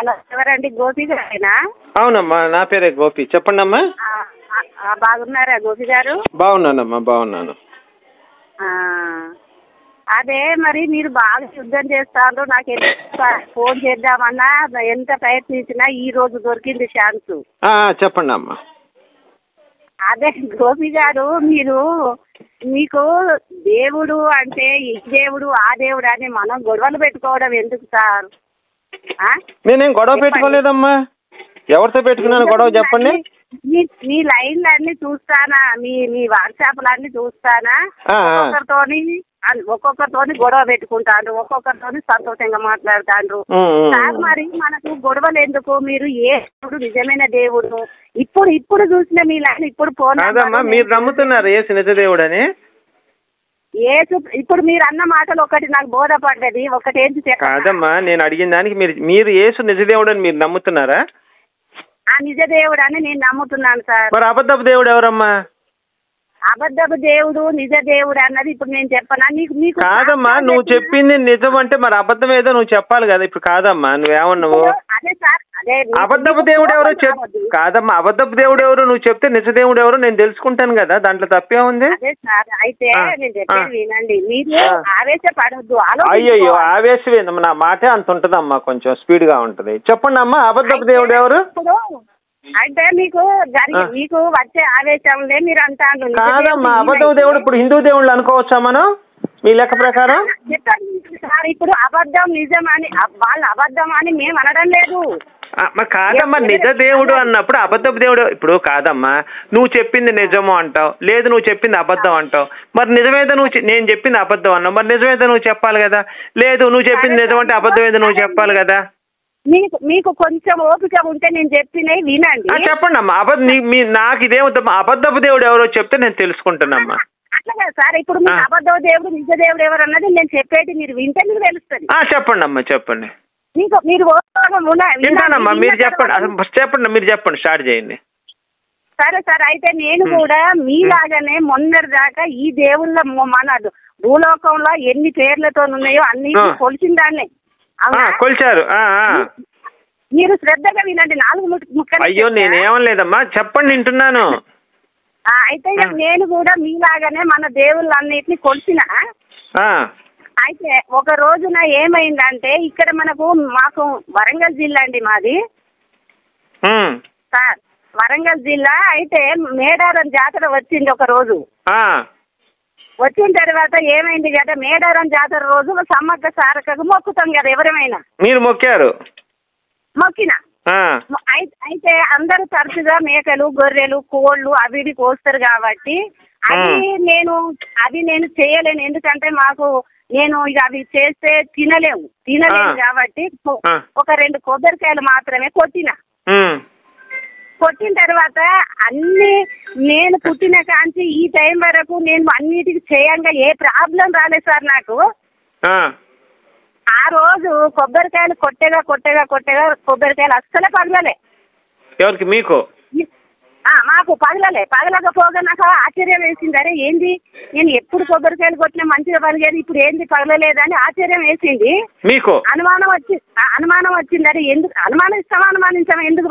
Hello, ఎవరండి? గోపి గారేనా? అవునమ్మా, నా పేరే గోపి. చెప్పండి అమ్మా. బాగున్నారా గోపి గారు? బాగున్నానమ్మా, బాగున్నాను. అదే మరి మీరు బాగా యుద్ధం చేస్తారు. నాకు ఫోన్ చేద్దామన్నా ఎంత ప్రయత్నించినా ఈ రోజు దొరికింది ఛాన్స్. చెప్పండి అమ్మా. అదే గోపి గారు, మీకు దేవుడు అంటే ఈ దేవుడు ఆ దేవుడు అని మనం గొడవలు పెట్టుకోవడం ఎందుకు సార్? నేనేం గొడవ పెట్టుకోలేదమ్మా. ఎవరితో పెట్టుకున్నాను గొడవ చెప్పండి. మీ లైన్లు అన్ని చూస్తానా, మీ వాట్సాప్లు చూస్తానా. ఒక్కొక్కరితోని గొడవ పెట్టుకుంటాను, ఒక్కొక్కరితోని సంతోషంగా మాట్లాడుతాండ్రు సార్. మరి మనకు గొడవలు ఎందుకు? మీరు ఏ దేవుడు నిజమైన దేవుడు? ఇప్పుడు చూసిన మీ లైన్ ఇప్పుడు మీరు నమ్ముతున్నారు యేసు నిజ దేవుడు అని? ఇప్పుడు మీరు అన్న మాటలు ఒకటి నాకు బోధపడ్డది, ఒకటి ఏంటి కాదమ్మా. నేను అడిగిన దానికి మీరు యేసు నిజ దేవుడు అని మీరు నమ్ముతున్నారా? ఆ నిజ దేవుడు అని నేను నమ్ముతున్నాను సార్. మరి అబద్ధపు దేవుడు ఎవరమ్మా? అబద్ధపు దేవుడు నిజ దేవుడు అన్నది ఇప్పుడు నేను చెప్పనా? మీకు కాదమ్మా, నువ్వు చెప్పింది నిజం అంటే మరి అబద్ధం ఏదో నువ్వు చెప్పాలి కదా. ఇప్పుడు కాదమ్మా, నువ్వేమన్నావు? అదే సార్, అదే అబద్ధపు దేవుడు ఎవరో కాదమ్మా, అబద్ధపు దేవుడు ఎవరు నువ్వు చెప్తే నిజ దేవుడు ఎవరు నేను తెలుసుకుంటాను కదా. దాంట్లో తప్పే ఉంది? అదే సార్, అయితే నేను చెప్పేది వినండి. మీరు ఆవేశపడద్దు. అయ్యో, ఆవేశమే. నా మాటే అంత ఉంటదమ్మా, కొంచెం స్పీడ్ గా ఉంటది. చెప్పండి అమ్మా, అబద్ధపు దేవుడు ఎవరు? అంటే మీకు వచ్చే ఆవేశంలే మీరు అంటారు. కాదమ్మా, అబద్ధపు దేవుడు ఇప్పుడు హిందూ దేవుళ్ళు అనుకోవచ్చా మనం మీ లెక్క ప్రకారం? చెప్పండి సార్, ఇప్పుడు అబద్ధం నిజం అని వాళ్ళు అబద్ధం అని మేము అనడం లేదు. మరి కాదమ్మా, నిజ దేవుడు అన్నప్పుడు అబద్ధపు దేవుడు ఇప్పుడు కాదమ్మా. నువ్వు చెప్పింది నిజము అంటావు, లేదు నువ్వు చెప్పింది అబద్ధం అంటావు. మరి నిజమేదో నేను చెప్పింది అబద్ధం అన్నావు, మరి నిజమేదో నువ్వు చెప్పాలి కదా. లేదు నువ్వు చెప్పింది నిజం అంటే అబద్ధం ఏదో నువ్వు చెప్పాలి కదా. మీకు కొంచెం ఓపిక ఉంటే నేను చెప్పినవి వినండి. చెప్పండి అమ్మా. నాకు ఇదేమవుతామ్మా, అబద్ధపు దేవుడు ఎవరో చెప్తే నేను తెలుసుకుంటానమ్మా. అట్లా కదా సార్, ఇప్పుడు మీకు అబద్ధపు దేవుడు నిజ దేవుడు ఎవరు అన్నది నేను చెప్పేది మీరు వింటే మీకు తెలుస్తుంది. చెప్పండి అమ్మా, చెప్పండి. మీరు వింటానమ్మా, మీరు చెప్పండి, మీరు చెప్పండి, స్టార్ట్ చేయండి. సరే సార్, అయితే నేను కూడా మీలాగానే మొన్నటి దాకా ఈ దేవుళ్ళ మన భూలోకంలో ఎన్ని పేర్లతో ఉన్నాయో అన్ని కొలిచిన దాన్నే. కొలిచారు. మీరు శ్రద్ధగా వినండి. 4 ముక్కలు. అయ్యో, నేనేమలేదమ్మా, చెప్పండి, వింటున్నాను. అయితే నేను కూడా మీలాగానే మన దేవుళ్ళన్నిటిని కొలిచిన. అయితే ఒక రోజున ఏమైందంటే ఇక్కడ మాకు వరంగల్ జిల్లా అండి మాది సార్. వరంగల్ జిల్లా అయితే మేడారం జాతర వచ్చింది ఒక రోజు. వచ్చిన తర్వాత ఏమైంది కదా, మేడారం జాతర రోజు సమ్మక్క సారక్కకు మొక్కుతాం కదా ఎవరమైనా. మీరు మొక్కారు? మొక్కిన. అయితే అందరూ తరచుగా మేకలు గొర్రెలు కోళ్ళు అవి కోస్తారు కాబట్టి అవి నేను చేయలేను. ఎందుకంటే నేను ఇక అవి చేస్తే తినలేము కాబట్టి ఒక 2 కొబ్బరికాయలు మాత్రమే కొట్టిన. కొట్టిన తర్వాత అన్ని నేను పుట్టిన కాంచి ఈ టైం వరకు నేను అన్నిటికి చేయంగా ఏ ప్రాబ్లం రాలేదు సార్ నాకు. ఆ రోజు కొబ్బరికాయలు కొట్టగా కొబ్బరికాయలు అస్సలు పగలలే. ఎవరికి? మీకు? మాకు పగలకపోగా నాకు ఆశ్చర్యం వేసింది. అరే ఏంది, నేను ఎప్పుడు కొబ్బరికాయలు కొట్టినా మంచిగా పలిగేది, ఇప్పుడు ఏంది పగలలేదని ఆశ్చర్యం వేసింది. మీకు అనుమానం వచ్చింది. అరే ఎందుకు అనుమానించామా, ఎందుకు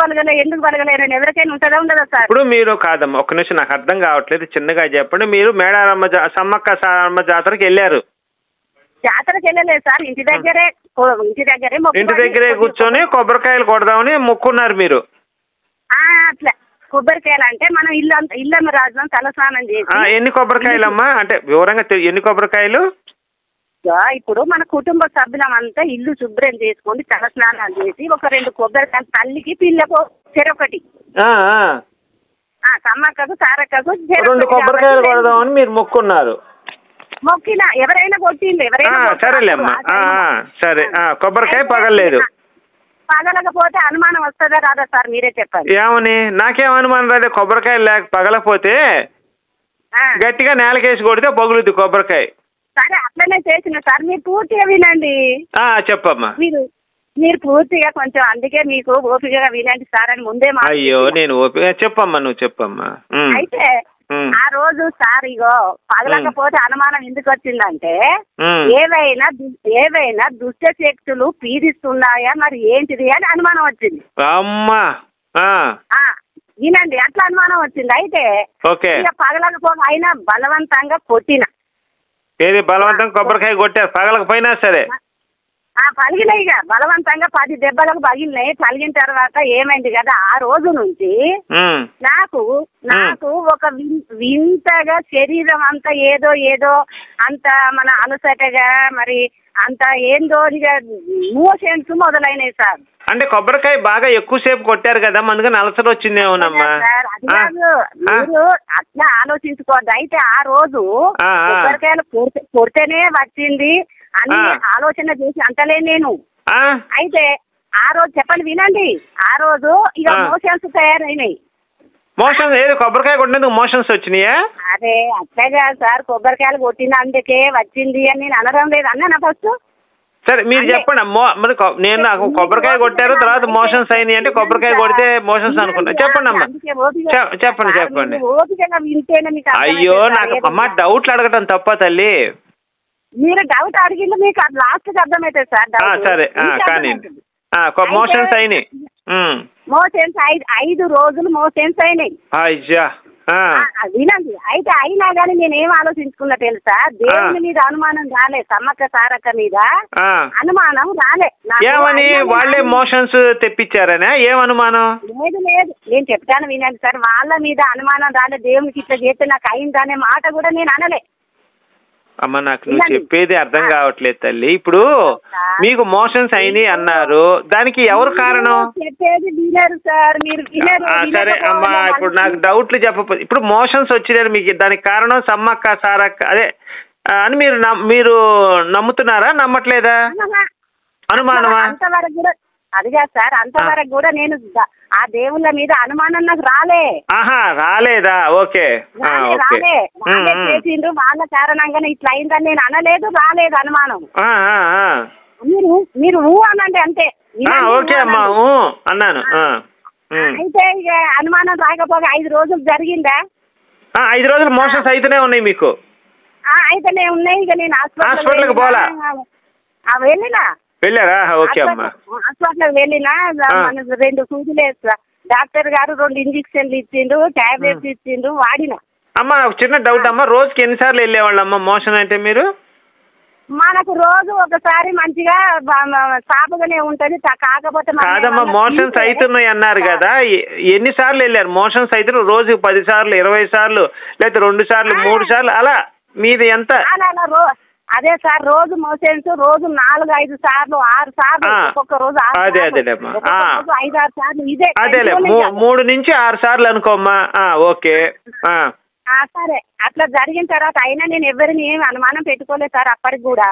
పలగలేరని ఎవరికైనా ఉంటుందా ఉండదా సార్? ఇప్పుడు మీరు కాదమ్మా, ఒక్క నిమిషం, నాకు అర్థం కావట్లేదు, చిన్నగా చెప్పండి. మీరు మేడారమ్మ సమ్మక్క సారమ్మ జాతరకి వెళ్ళారు? జాతరకి వెళ్ళలేదు సార్, ఇంటి దగ్గరే కూర్చొని కొబ్బరికాయలు కొడదామని మొక్కున్నారు మీరు. అట్లా కొబ్బరికాయలు అంటే మనం ఇల్లమ్మ రాజులను తలస్నానం చేసి. ఎన్ని కొబ్బరికాయలమ్మా? అంటే వివరంగా ఎన్ని కొబ్బరికాయలు? ఇప్పుడు మన కుటుంబ సభ్యులమంతా ఇల్లు శుభ్రం చేసుకొని తలస్నానాలు చేసి ఒక 2 కొబ్బరికాయలు తల్లికి పిల్లకు చెరొకటి, సమ్మక్కకు సారక్కకు 2 కొబ్బరికాయలు కొడదామని మీరు మొక్కున్నారు. మొక్కిన ఎవరైనా కొట్టింది ఎవరైనా. సరేలేమ్మా, సరే. కొబ్బరికాయ పగలలేదు. పగలకపోతే అనుమానం వస్తుందా రాదా సార్, మీరే చెప్పండి. ఏమని? నాకేం అనుమానం రాదు. కొబ్బరికాయ పగలపోతే గట్టిగా నేలకేసి కొడితే పగులుద్ది కొబ్బరికాయ. సరే అట్లనే చేసిన సార్, మీరు పూర్తిగా వినండి. చెప్పమ్మా. మీరు పూర్తిగా కొంచెం, అందుకే మీకు ఓపికగా వినండి సార్ అని ముందే. అయ్యో, నేను ఓపిక. చెప్పమ్మా, నువ్వు చెప్పమ్మా. అయితే ఆ రోజు సార్ ఇగో పగలకపోతే అనుమానం ఎందుకు వచ్చిందంటే ఏవైనా దుష్ట శక్తులు పీడిస్తున్నాయా మరి ఏంటిది అని అనుమానం వచ్చింది. అమ్మా వినండి, అట్లా అనుమానం వచ్చింది. అయితే ఇక పగలకపోతే అయినా బలవంతంగా కొట్టిన. ఏది బలవంతంగా కొబ్బరికాయ కొట్టారు పగలకపోయినా సరే? పలిగినాయి, ఇక బలవంతంగా 10 దెబ్బలకు పగిలినాయి. పలిగిన తర్వాత ఏమైంది కదా, ఆ రోజు నుంచి నాకు ఒక వింతగా శరీరం అంతా ఏదో అంత మన అలసటగా మరి అంత ఏందో ఇక మోషన్స్ మొదలైనవి సార్. అంటే కొబ్బరికాయ బాగా ఎక్కువసేపు కొట్టారు కదా, అందుకని అలసట వచ్చిందేమోనమ్మా. మీరు అట్లా ఆలోచించుకోవద్దు. అయితే ఆ రోజు కొబ్బరికాయలు కొడితేనే వచ్చింది అని ఆలోచన చేసి అంటలే నేను. అయితే ఆ రోజు చెప్పండి వినండి, ఆ రోజు ఇక మోషన్స్ తయారైనాయి. మోషన్స్ ఏది కొబ్బరికాయ కొట్టినందుకు మోషన్స్ వచ్చినాయా? అదే అట్లాగా సార్, కొబ్బరికాయలు కొట్టినందుకే వచ్చింది అని నేను అనడం లేదు. అన్నా ఫస్ట్ సరే మీరు చెప్పండి. మరి నేను నాకు కొబ్బరికాయ కొట్టారు తర్వాత మోషన్స్ అయినాయి అంటే కొబ్బరికాయ కొడితే మోషన్స్ అనుకున్నా. చెప్పండి అమ్మా, చెప్పండి. అయ్యో నాకు అమ్మ డౌట్లు అడగటం తప్ప తల్లి. మీరు డౌట్ అడిగింది మీకు లాస్ట్ కి అర్థమవుతుంది సార్. సరే కానీ మోషన్స్ అయినాయి. మోషన్స్ 5 రోజులు మోషన్స్ అయినాయి. అయ్యా వినండి, అయితే అయినా కానీ నేను ఏం ఆలోచించుకున్నా తెలుసా, దేవుని మీద అనుమానం రాలే, సమ్మక్క సారక్క మీద అనుమానం రాలే. ఏమని వాళ్ళే మోషన్స్ తెప్పించారనే ఏం అనుమానం? లేదు నేను చెప్తాను వినండి సార్, వాళ్ళ మీద అనుమానం రాలే. దేవునికి ఇట్లా చేస్తే నాకు అయిందనే మాట కూడా నేను అనలే. అమ్మ నాకు నువ్వు చెప్పేది అర్థం కావట్లేదు తల్లి. ఇప్పుడు మీకు మోషన్స్ అయినాయి అన్నారు, దానికి ఎవరు కారణం? సరే అమ్మా, ఇప్పుడు నాకు డౌట్లు చెప్పకపోతే ఇప్పుడు మోషన్స్ వచ్చినాయి మీకు, దానికి కారణం సమ్మక్క సారక్క అదే అని మీరు నమ్ముతున్నారా నమ్మట్లేదా? అనుమానమా? అదిగా సార్, అంతవరకు కూడా నేను ఆ దేవుళ్ళ మీద అనుమానం నాకు రాలే. రాలేదా? ఓకే చేసిండ్రు వాళ్ళ కారణంగానే ఇట్లా అయిందని నేను అనలేదు, రాలేదు అనుమానం. మీరు అనండి అంతే. ఓకే అమ్మా అన్నాను. అయితే ఇక అనుమానం రాకపోగా 5 రోజులు జరిగిందా? 5 రోజులు మోషన్స్ అయితేనే ఉన్నాయి మీకు? అయితేనే ఉన్నాయి. ఇక నేను హాస్పిటల్కి పోలా? వెళ్ళారా? ఓకే అమ్మా. హాస్పిటల్కి వెళ్ళినా 2 సూదులు వేస్తా, డాక్టర్ గారు 2 ఇంజక్షన్లు ఇచ్చిండు, టాబ్లెట్స్ ఇచ్చిండు, వాడిన. అమ్మా ఒక చిన్న డౌట్ అమ్మా, రోజుకి ఎన్నిసార్లు వెళ్ళేవాళ్ళమ్మా మోషన్ అంటే మీరు? మనకు రోజు ఒకసారి మంచిగా సాపుగానే ఉంటది, కాకపోతే కాదమ్మా మోషన్స్ అవుతున్నాయి అన్నారు కదా, ఎన్నిసార్లు వెళ్ళారు? మోషన్స్ అయితే రోజు 10 సార్లు 20 సార్లు లేకపోతే 2 సార్లు 3 సార్లు అలా మీది ఎంత? అదే సార్, రోజు మోషన్స్ రోజు 4-5 సార్లు 6 సార్లు ఒక్కొక్క రోజు 5-6 సార్లు ఇదే. అదేలే 3 నుంచి 6 సార్లు అనుకోమ్మా. ఓకే సరే, అట్లా జరిగిన తర్వాత అయినా నేను ఎవరిని ఏమి అనుమానం పెట్టుకోలేదు సార్ అప్పటికి కూడా.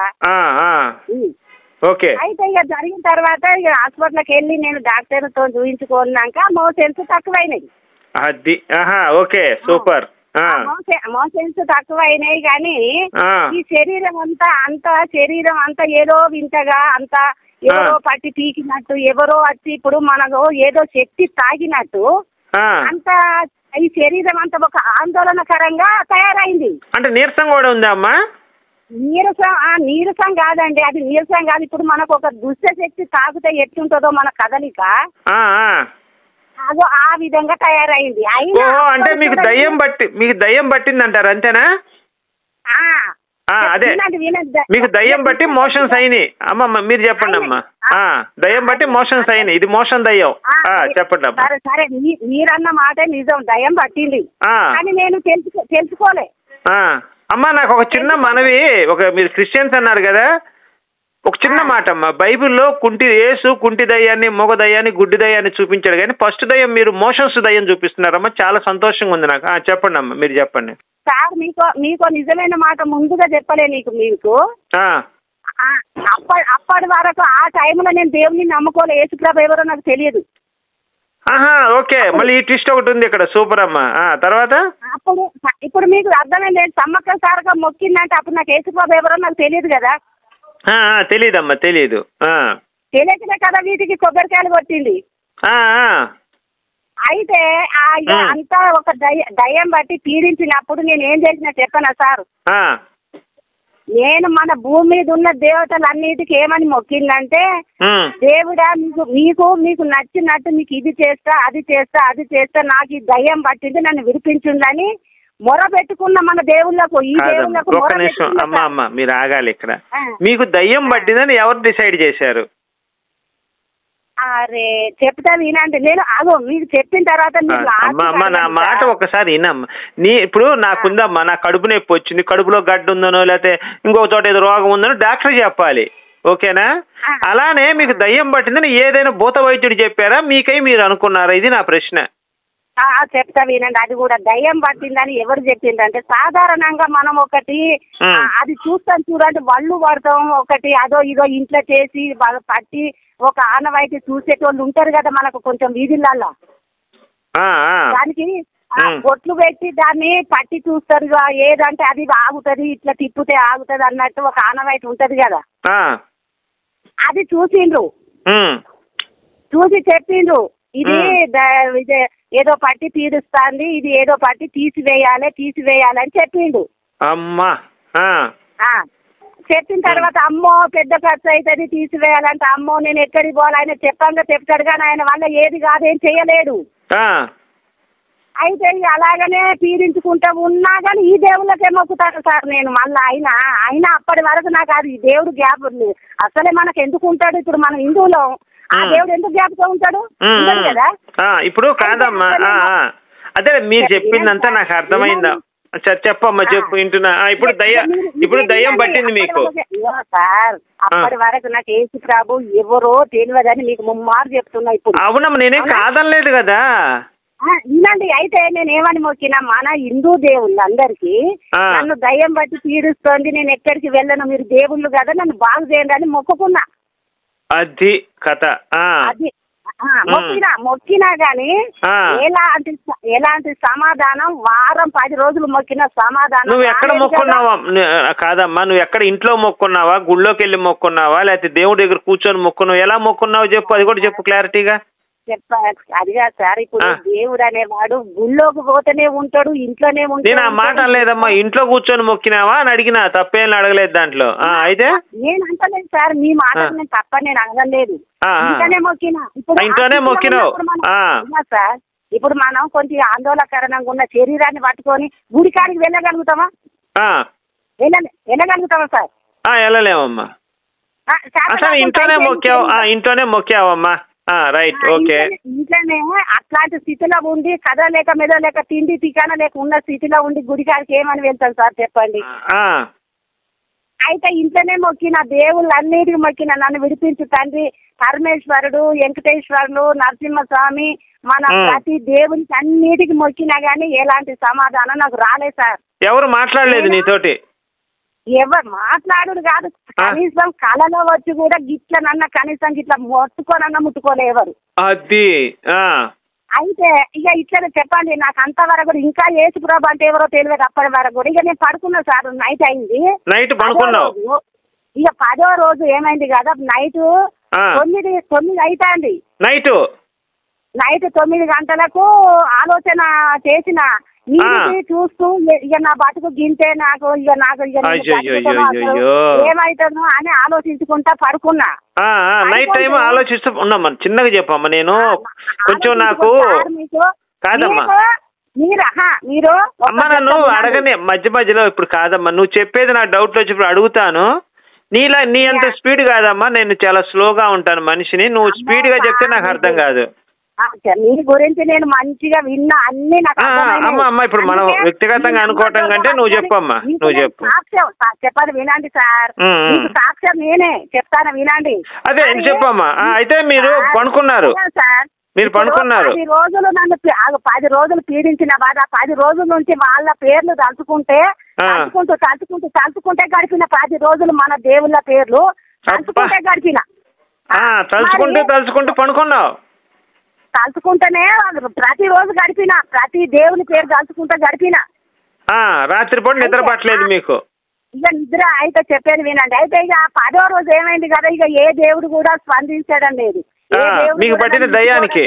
ఓకే అయితే ఇక జరిగిన తర్వాత ఇక హాస్పిటల్కి వెళ్ళి నేను డాక్టర్తో చూపించుకున్నాక మోషన్స్ తక్కువైనాయి. అది ఓకే సూపర్. మోషన్స్ తక్కువైనాయి కానీ ఈ శరీరం అంతా ఏదో వింతగా అంతా ఎవరో పట్టి పీకినట్టు, ఎవరో వచ్చి ఇప్పుడు మనకు ఏదో శక్తి తాగినట్టు అంత ఈ శరీరం అంతా ఒక ఆందోళనకరంగా తయారైంది. అంటే నీరసం కూడా ఉందా అమ్మా? నీరసం కాదండి, అది నీరసం కాదు. ఇప్పుడు మనకు ఒక దుష్ట శక్తి తాగితే ఎట్లుంటుందో మన కదలిక అదో ఆ విధంగా తయారైంది. అంటే మీకు దయ్యం పట్టింది అంటారు అంతేనా? అదే మీకు దయ్యం బట్టి మోషన్స్ అయినాయి. అమ్మమ్మ మీరు చెప్పండి అమ్మా, దయ్యం బట్టి మోషన్స్ అయినాయి, ఇది మోషన్ దయ్యం. చెప్పండి అమ్మా. సరే మీరన్న మాట నిజం, దయ్యం పట్టింది కానీ నేను తెలుసుకోలే. అమ్మా నాకు ఒక చిన్న మనవి, మీరు క్రిస్టియన్స్ అన్నారు కదా, ఒక చిన్న మాట అమ్మా, బైబిల్లో యేసు కుంటి దయ్యాన్ని, మొగ దయ్యాన్ని, గుడ్డి దయ్యాన్ని చూపించాడు కానీ ఫస్ట్ దయ్యం మీరు మోషన్స్ దయ్యం చూపిస్తున్నారమ్మా, చాలా సంతోషంగా ఉంది నాకు. చెప్పండి అమ్మా, మీరు చెప్పండి. సార్ మీకు నిజమైన మాట ముందుగా చెప్పలే మీకు అప్పటి వరకు ఆ టైంలో నేను దేవుని నమ్ముకోలే, యేసుప్రభు ఎవరో నాకు తెలియదు. ఓకే మళ్ళీ ఈ ట్విస్ట్ ఒకటి ఉంది ఇక్కడ, సూపర్ అమ్మా. తర్వాత ఇప్పుడు మీకు అర్థమైంది, సమ్మక్క సారక్క మొక్కిందంటే అప్పుడు నాకు యేసుప్రభు ఎవరో నాకు తెలియదు కదా. తెలీదమ్మా, తెలీదు. తెలియకనే కదా వీటికి కొబ్బరికాయలు కొట్టింది. అయితే అంతా ఒక దయ్యం బట్టి పీడించినప్పుడు నేను ఏం చేసిన చెప్పనా సార్? నేను మన భూమి మీద ఉన్న దేవతలన్నిటికీ ఏమని మొక్కిందంటే, దేవుడా మీకు నచ్చినట్టు మీకు ఇది చేస్తా అది చేస్తా నాకు ఈ దయ్యం పట్టింది నన్ను విడిపించుందని మొర పెట్టుకున్న మన దేవుళ్ళకు. ఈ దేవుళ్ళకు అమ్మ మీరు ఆగాలి ఇక్కడ. మీకు దయ్యం పట్టిందని ఎవరు డిసైడ్ చేశారు? అరే చెప్తా వినండి. నేను మీకు చెప్పిన తర్వాత అమ్మ నా మాట ఒకసారి వినమ్మా. ఇప్పుడు నాకుందమ్మా, నా కడుపు నొప్పి వచ్చింది, కడుపులో గడ్డ ఉందనో లేకపోతే ఇంకొక చోట ఏదో రోగం ఉందనో డాక్టర్ చెప్పాలి, ఓకేనా? అలానే మీకు దయ్యం పట్టిందని ఏదైనా భూత వైద్యుడు చెప్పారా, మీకై మీరు అనుకున్నారా? ఇది నా ప్రశ్న. చెప్తా వినండి. అది కూడా దయ్యం పట్టిందని ఎవరు చెప్పిందంటే, సాధారణంగా మనం ఒకటి అది చూస్తాం చూడండి, వళ్ళు పడతాం ఒకటి అదో ఇదో ఇంట్లో చేసి పట్టి ఒక ఆనవాయితీ చూసేటోళ్ళు ఉంటారు కదా మనకు కొంచెం వీధులలో. దానికి బొట్లు పెట్టి దాన్ని పట్టి చూస్తారు, ఏదంటే అది ఆగుతుంది, ఇట్లా తిప్పితే ఆగుతుంది అన్నట్టు ఒక ఆనవాయితీ ఉంటది కదా. అది చూసిండ్రు, చూసి చెప్పిండ్రు ఇది ఏదో పట్టి తీరుస్తాంది, ఇది ఏదో పట్టి తీసివేయాలి అని చెప్పిండు. అమ్మా చెప్పిన తర్వాత అమ్మో పెద్ద ఖర్చు అవుతుంది తీసివేయాలంటే, అమ్మో నేను ఎక్కడికి పోవాలి ఆయన చెప్తాడు కానీ ఆయన వల్ల ఏది కాదేం చెయ్యలేడు. అయితే అలాగనే పీడించుకుంటా ఉన్నా కానీ ఈ దేవుళ్ళకే మొక్కుతాను సార్ నేను. మళ్ళీ అయినా అప్పటి వరకు నాకు అది దేవుడు గ్యాప్ అసలే మనకు ఎందుకు ఉంటాడు? ఇప్పుడు మన హిందువులో ఆ దేవుడు ఎందుకు జ్ఞాపకం ఉంటాడు కదా. ఇప్పుడు కాదమ్మా, అదే మీరు చెప్పిందంతా నాకు అర్థమైందా? చెప్పమ్మా, చెప్పు వింటున్నా. ఇప్పుడు దయ్యం పట్టింది మీకు సార్. అప్పటి వరకు నాకు యేసు ప్రభు ఎవరో తెలియదని మీకు ముమ్మారు చెప్తున్నా. ఇప్పుడు అవునమ్మా, నేనేం కాదనలేదు కదా. ఇలాంటి అయితే నేను ఏమని మొక్కినా, మన హిందూ దేవుళ్ళందరికీ నన్ను దయ్యం బట్టి పీడిస్తోంది, నేను ఎక్కడికి వెళ్ళను, మీరు దేవుళ్ళు కదా నన్ను బాగు చేయండి అని మొక్కుకున్నా. అది కథ. అది మొక్కినా గాని ఎలాంటి సమాధానం, వారం 10 రోజులు మొక్కిన సమాధానం. నువ్వు ఎక్కడ మొక్కున్నావా? కాదమ్మా, నువ్వు ఎక్కడ ఇంట్లో మొక్కున్నావా, గుళ్ళోకి వెళ్ళి మొక్కున్నావా, లేకపోతే దేవుడి దగ్గర కూర్చొని మొక్కున్నావు? ఎలా మొక్కున్నావు చెప్పు, అది కూడా చెప్పు క్లారిటీగా. అదిగా సార్, ఇప్పుడు దేవుడు అనేవాడు గుళ్ళోకి పోతేనే ఉంటాడు, ఇంట్లోనే ఉంటాడు. నేను ఆ మాట అనలేదమ్మా, ఇంట్లో కూర్చొని మొక్కినావా అని అడిగినా, తప్పేం అడగలేదు దాంట్లో. అయితే నేను అంటలేదు సార్, మీ మాట నేను తప్ప నేను అనలేదు. ఇంట్లోనే మొక్కినా. ఇంట్లోనే మొక్కినావు సార్. ఇప్పుడు మనం కొంచెం ఆందోళనకరంగా ఉన్న శరీరాన్ని పట్టుకొని గుడికాడికి వెళ్ళగలుగుతామా? వెళ్ళగలుగుతామా సార్? వెళ్ళలేమమ్మా. ఇంట్లోనే మొక్కావమ్మా. Right, okay. ఇంట్లోనే అట్లాంటి స్థితిలో ఉండి కదలేక మెదలేక తిండి తికాన లేక ఉన్న స్థితిలో ఉండి గుడికాడికి ఏమని వెళ్తాను సార్ చెప్పండి? అయితే ఇంట్లోనే మొక్కిన దేవుళ్ళన్నిటికి మొక్కిన, నన్ను విడిపించు తండ్రి పరమేశ్వరుడు, వెంకటేశ్వరుడు, నరసింహస్వామి, మన ప్రతి దేవునికి అన్నిటికి మొక్కినా గానీ ఎలాంటి సమాధానం నాకు రాలేదు సార్. ఎవరు మాట్లాడలేదు నీతోటి? ఎవరు మాట్లాడు కాదు, కనీసం కళలో వచ్చి కూడా గిట్ల నన్న కనీసం గిట్లా ముట్టుకోలే ఎవరు. అది అయితే ఇక ఇట్లా చెప్పండి, నాకు అంతవరకు కూడా ఇంకా యేసు ప్రభు అంటే ఎవరో తెలియదు అప్పటి వరకు కూడా. ఇక నేను పడుకున్నా సార్, నైట్ అయింది. ఇక 10వ రోజు ఏమైంది కదా, నైట్ 9 అవుతుంది. నైట్ 9 గంటలకు ఆలోచన చేసిన, చూస్తూ ఇక నా బతుకు గింతే, నాకు ఏమైతుందో అని ఆలోచించుకుంటా పడుకున్నా. నైట్ టైం ఆలోచిస్తూ ఉన్నామా? చిన్నగా చెప్పమ్మా, నేను కొంచెం నాకు కాదమ్మా, మీరు అమ్మ నన్ను అడగనే మధ్యలో. ఇప్పుడు కాదమ్మా, నువ్వు చెప్పేది నాకు డౌట్ వచ్చి ఇప్పుడు అడుగుతాను. నీ అంత స్పీడ్ కాదమ్మా, నేను చాలా స్లోగా ఉంటాను మనిషిని. నువ్వు స్పీడ్ గా చెప్తే నాకు అర్థం కాదు. మీ గురించి నేను మంచిగా విన్నా, అన్ని అమ్మ ఇప్పుడు మనం వ్యక్తిగతంగా అనుకోవటం కంటే నువ్వు చెప్పమ్మా, నువ్వు చెప్పు. చెప్పాలి వినండి సార్, సాక్ష్యం నేనే చెప్తాను వినండి. అదే చెప్పమ్మా. అయితే మీరు పడుకున్నారు సార్, మీరు పడుకున్నారు. 10 రోజులు నన్ను 10 రోజులు పీడించిన బాధ, 10 రోజుల నుంచి వాళ్ళ పేర్లు తలుచుకుంటే గడిపిన 10 రోజులు మన దేవుళ్ళ పేర్లు తలుచుకుంటే గడిపిన. తలుచుకుంటూ పడుకున్నావు. తలుచుకుంటేనే ప్రతి రోజు గడిపిన, ప్రతి దేవుని పేరు తలుచుకుంటూ గడిపిన. రాత్రిపూట నిద్ర పట్టలేదు మీకు? ఇక నిద్ర అయితే చెప్పేది వినండి. అయితే ఇక 10వ రోజు ఏమైంది కదా, ఇక ఏ దేవుడు కూడా స్పందించడం లేదు. మీకు పట్టిన దయ్యానికి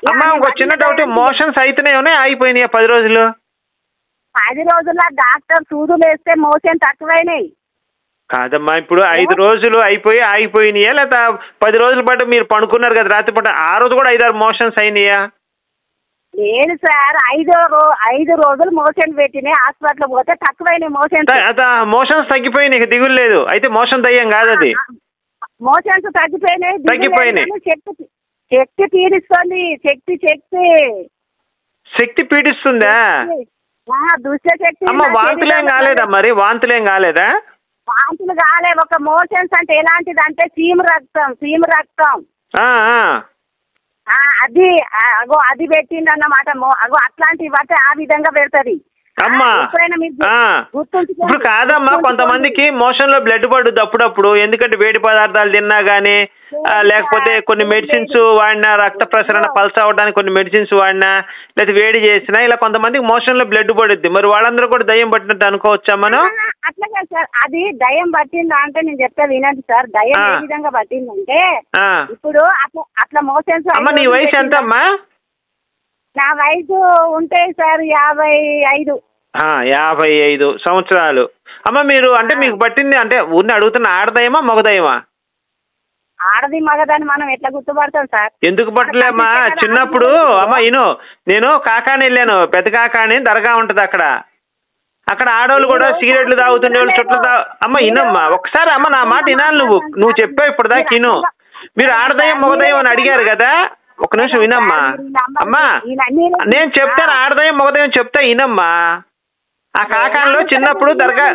అమ్మా ఇంకో చిన్న డౌట్, మోషన్స్ అయితేనే ఆగిపోయినాయా 10 రోజులు? 10 రోజుల్లో డాక్టర్ సూదులు వేస్తే మోషన్ తక్కువైనాయి. కాదమ్మా, ఇప్పుడు 5 రోజులు ఆగిపోయినాయా లేదా 10 రోజుల పాటు మీరు పడుకున్నారు కదా రాత్రిపూట, ఆ రోజు కూడా 5-6 మోషన్స్ అయినాయా? లేదు సార్, 5 రోజులు మోషన్ పెట్టినాయి, హాస్పిటల్ పోతే తక్కువైనాయి మోషన్స్ తగ్గిపోయినాయి, దిగులు లేదు. అయితే మోషన్ దయ్యం కాదు అది, మోషన్స్ తగ్గిపోయినాయి. శక్తి పీడిస్తుంది, శక్తి పీడిస్తుందా? దుష్ట శక్తి. అమ్మ వాంతులేం కాలేదా మరి? వాంతులేం కాలేదా? వాంతులు కాలే. ఒక మోషన్స్ అంటే ఎలాంటిది అంటే చీము రక్తం అది పెట్టింది అన్నమాట. అట్లాంటివి బట్టి ఆ విధంగా పెడతది. అమ్మా ఇప్పుడు కాదమ్మా, కొంతమందికి మోషన్ లో బ్లడ్ పడుద్ది అప్పుడప్పుడు, ఎందుకంటే వేడి పదార్థాలు తిన్నా గానీ, లేకపోతే కొన్ని మెడిసిన్స్ వాడినా, రక్త ప్రసరణ పల్స్ అవడానికి కొన్ని మెడిసిన్స్ వాడినా, లేదా వేడి చేసినా, ఇలా కొంతమందికి మోషన్ లో బ్లడ్ పడుద్ది. మరి వాళ్ళందరూ కూడా దయ్యం పట్టినట్టు అనుకోవచ్చా మనం? అట్లాగే సార్, అది దయ్యం పట్టిందా అంటే నేను చెప్తా వినండి సార్. దయ్యం ఏ విధంగా పట్టిందంటే, ఇప్పుడు అట్లా మోషన్స్. అమ్మ నీ వయసు ఎంత అమ్మా? నా వయసు ఉంటాయి సార్ 55. 55 సంవత్సరాలు. అమ్మ మీరు అంటే మీకు పట్టింది అంటే ఊరిని అడుగుతున్న, ఆడదయమా మగదయమా? ఆడది మగదని మనం ఎట్లా గుర్తుపడతాం సార్? ఎందుకు పట్టలేమ్మా? చిన్నప్పుడు అమ్మ నేను కాకాని వెళ్ళాను, పెద్ద కాకాని దర్గా ఉంటది అక్కడ ఆడవాళ్ళు కూడా సిగరెట్లు తాగుతుండేవాళ్ళు, చుట్టూ అమ్మ ఇనమ్మా ఒకసారి, అమ్మ నా మాట వినాలి. నువ్వు చెప్పావు ఇప్పుడు దాకా ఇను. మీరు ఆడదయం మగదయం అని అడిగారు కదా, ఒక నిమిషం వినమ్మా. అమ్మా నేను చెప్తాను, ఆడదయం మగదయం చెప్తా ఇనమ్మా. ఆ కాకాలో చిన్నప్పుడు దర్గా,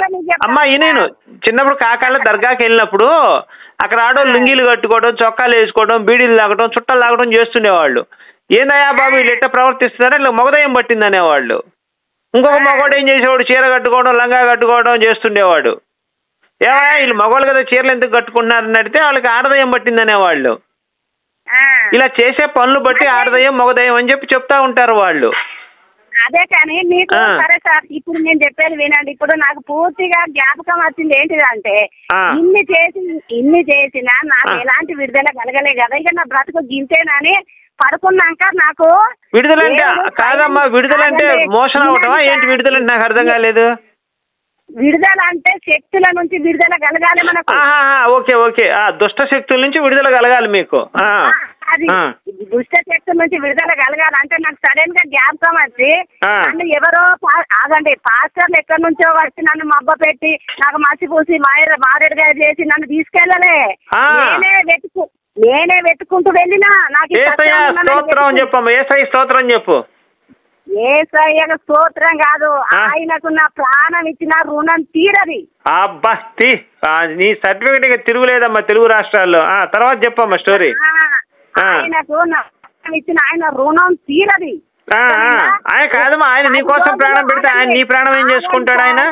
అమ్మా నేను చిన్నప్పుడు కాకాలో దర్గాకి వెళ్ళినప్పుడు అక్కడ ఆడవాళ్ళు లుంగీలు కట్టుకోవడం, చొక్కాలు వేసుకోవడం, బీడీలు తాగడం, చుట్టాలు తాగడం చేస్తుండేవాళ్ళు. ఏందయ్యా బాబు వీళ్ళు ఎట్లా ప్రవర్తిస్తున్నారో, ఇట్లా మగదయం పట్టింది అనేవాళ్ళు. ఇంకొక మగవాడు ఏం చేసేవాడు, చీర కట్టుకోవడం, లంగా కట్టుకోవడం చేస్తుండేవాడు. ఏమయ్యా వీళ్ళు మగవాళ్ళు కదా చీరలు ఎందుకు కట్టుకుంటున్నారని అడిగితే వాళ్ళకి ఆడదయం పట్టింది అనేవాళ్ళు. ఇలా చేసే పనులు బట్టి ఆడదయం మగదయం అని చెప్తా ఉంటారు వాళ్ళు. అదే కానీ మీకు సరే సార్, ఇప్పుడు నేను చెప్పేది వినండి. ఇప్పుడు నాకు పూర్తిగా జ్ఞాపకం వచ్చింది ఏంటిదంటే, ఇన్ని చేసినా నాకు ఎలాంటి విడుదల కలగలే కదా. ఇక నా బ్రతుకు గింతేనని పడుకున్నాక నాకు విడుదల అంటే కాదమ్మా, విడుదల అంటే మోషన్ అవటమా ఏంటి? విడుదల అంటే నాకు అర్థం కాలేదు. విడుదల అంటే శక్తుల నుంచి విడుదల కలగాలి మనకు. ఓకే దుష్ట శక్తుల నుంచి విడుదల కలగాలి మీకు. అది దుష్ట శక్తుల నుంచి విడుదల కలగాలంటే నాకు సడన్ గా జ్ఞాపకం వచ్చి, నన్ను ఎవరో ఆగండి పాస్టర్లు ఎక్కడి నుంచో వచ్చి నన్ను మబ్బ పెట్టి నాకు మసి పూసి మారేడుగా చేసి నన్ను తీసుకెళ్ళలే. నేనే వెతుకుంటూ వెళ్ళినా. నాకు స్తోత్రం చెప్పు. ఏసయ్య స్తోత్రం కాదు, ఆయనకు నా ప్రాణం ఇచ్చిన రుణం తీరది. అబ్బా నీ సర్టిఫికేట్ తిరుగులేదమ్మా తెలుగు రాష్ట్రాల్లో. తర్వాత చెప్పమ్మా స్టోరీ. ఆయనకు నా ప్రాణం ఇచ్చిన ఆయన రుణం తీరది. ఆయన కాదమ్మా, ఆయన నీ కోసం ప్రాణం పెడితే ఆయన నీ ప్రాణం ఏం చేసుకుంటాడు ఆయన?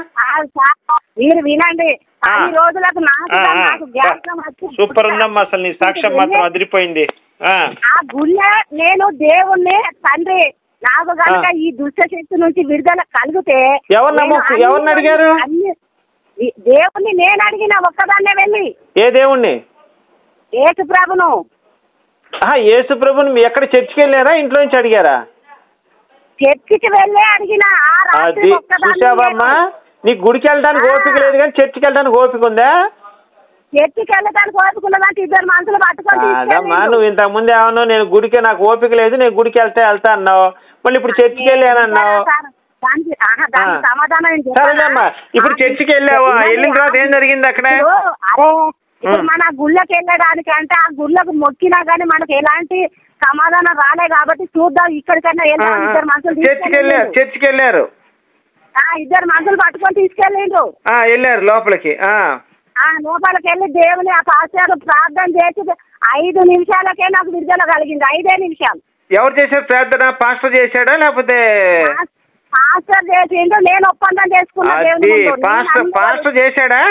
మీరు వినండి, 10 రోజులకు నాకు జ్ఞాపకం వచ్చి సూపర్ ఉందమ్మా, అసలు నీ సాక్ష్యం మాత్రం అదిరిపోయింది. ఆ గుళ్ళ నేను దేవుణ్ణి తండ్రి నాకు కనుక ఈ దుష్ట శక్తి నుంచి విడుదల కలిగితే ఎవరిని అడిగారు? దేవుణ్ణి నేను అడిగిన ఒక్కదాన్నే వెళ్ళి. ఏ దేవుణ్ణి? యేసు ప్రభును. యేసు ప్రభుని ఎక్కడ చర్చికి వెళ్ళారా, ఇంట్లో నుంచి అడిగారా? చర్చికి వెళ్ళే అడిగిన. చూసావమ్మా, నీకు గుడికి వెళ్ళడానికి ఓపిక లేదు కానీ చర్చికి వెళ్ళడానికి ఓపిక ఉందా? చర్చికి వెళ్ళడానికి ఓపిక ఉన్నదంటే 2 మనుషులు పట్టుకొని. అదమ్మా నువ్వు ఇంతకు ముందు ఏమన్నావు, నేను గుడికి నాకు ఓపిక లేదు, నేను గుడికి వెళ్తా అన్నావు, మళ్ళీ ఇప్పుడు చర్చికి వెళ్ళానన్నావు. సరేనమ్మా, ఇప్పుడు చర్చికి వెళ్ళావా? వెళ్ళిన తర్వాత ఏం జరిగింది అక్కడ? ఇప్పుడు మన గుళ్ళకి వెళ్ళడానికి అంటే ఆ గుళ్ళకు మొక్కినా గానీ మనకు ఎలాంటి సమాధానం రాలే కాబట్టి చూద్దాం ఇక్కడికైనా వెళ్దాం. 2 మనుషులు చర్చికి వెళ్ళారు. 2 మనుషులు పట్టుకొని తీసుకెళ్ళిండ్రు. వెళ్ళారు లోపలికి. లోపలికి వెళ్ళి దేవుని ఆ పాస్టర్ ప్రార్థన చేసి 5 నిమిషాలకే నాకు విడుదల కలిగింది. 5 నిమిషాలు. ఎవరు చేశారు ప్రార్థన? పాస్టర్ చేశాడా లేకపోతే? పాస్టర్ చేసిండు, నేను ఒప్పందం చేసుకున్నా. పాస్టర్ చేశాడా?